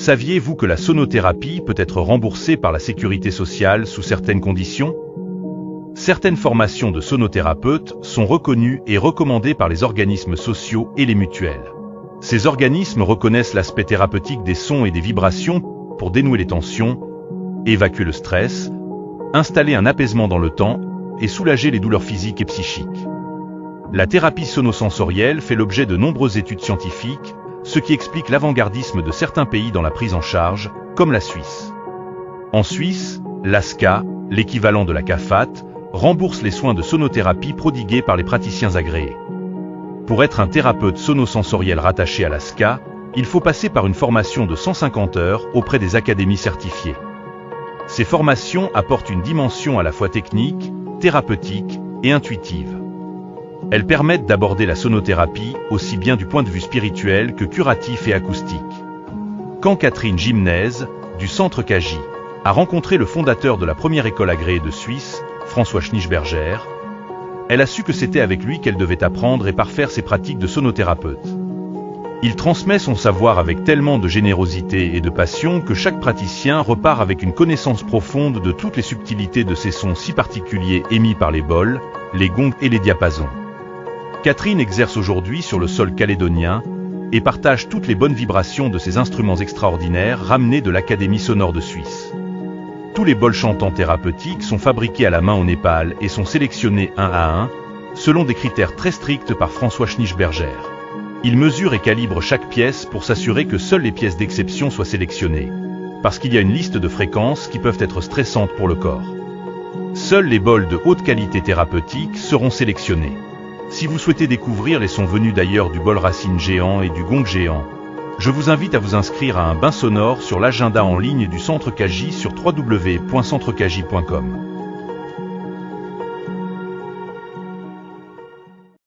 Saviez-vous que la sonothérapie peut être remboursée par la sécurité sociale sous certaines conditions? Certaines formations de sonothérapeutes sont reconnues et recommandées par les organismes sociaux et les mutuelles. Ces organismes reconnaissent l'aspect thérapeutique des sons et des vibrations pour dénouer les tensions, évacuer le stress, installer un apaisement dans le temps et soulager les douleurs physiques et psychiques. La thérapie sonosensorielle fait l'objet de nombreuses études scientifiques, ce qui explique l'avant-gardisme de certains pays dans la prise en charge, comme la Suisse. En Suisse, l'ASCA, l'équivalent de la CAFAT, rembourse les soins de sonothérapie prodigués par les praticiens agréés. Pour être un thérapeute sonosensoriel rattaché à l'ASCA, il faut passer par une formation de 150 heures auprès des académies certifiées. Ces formations apportent une dimension à la fois technique, thérapeutique et intuitive. Elles permettent d'aborder la sonothérapie aussi bien du point de vue spirituel que curatif et acoustique. Quand Catherine Gimnez, du Centre Kaji, a rencontré le fondateur de la première école agréée de Suisse, François Schnitzberger, elle a su que c'était avec lui qu'elle devait apprendre et parfaire ses pratiques de sonothérapeute. Il transmet son savoir avec tellement de générosité et de passion que chaque praticien repart avec une connaissance profonde de toutes les subtilités de ces sons si particuliers émis par les bols, les gongs et les diapasons. Catherine exerce aujourd'hui sur le sol calédonien et partage toutes les bonnes vibrations de ces instruments extraordinaires ramenés de l'Académie sonore de Suisse. Tous les bols chantants thérapeutiques sont fabriqués à la main au Népal et sont sélectionnés un à un, selon des critères très stricts par François Schnitzberger. Il mesure et calibre chaque pièce pour s'assurer que seules les pièces d'exception soient sélectionnées, parce qu'il y a une liste de fréquences qui peuvent être stressantes pour le corps. Seuls les bols de haute qualité thérapeutique seront sélectionnés. Si vous souhaitez découvrir les sons venus d'ailleurs du bol racine géant et du gong géant, je vous invite à vous inscrire à un bain sonore sur l'agenda en ligne du Centre Kaji sur www.centrekaji.com.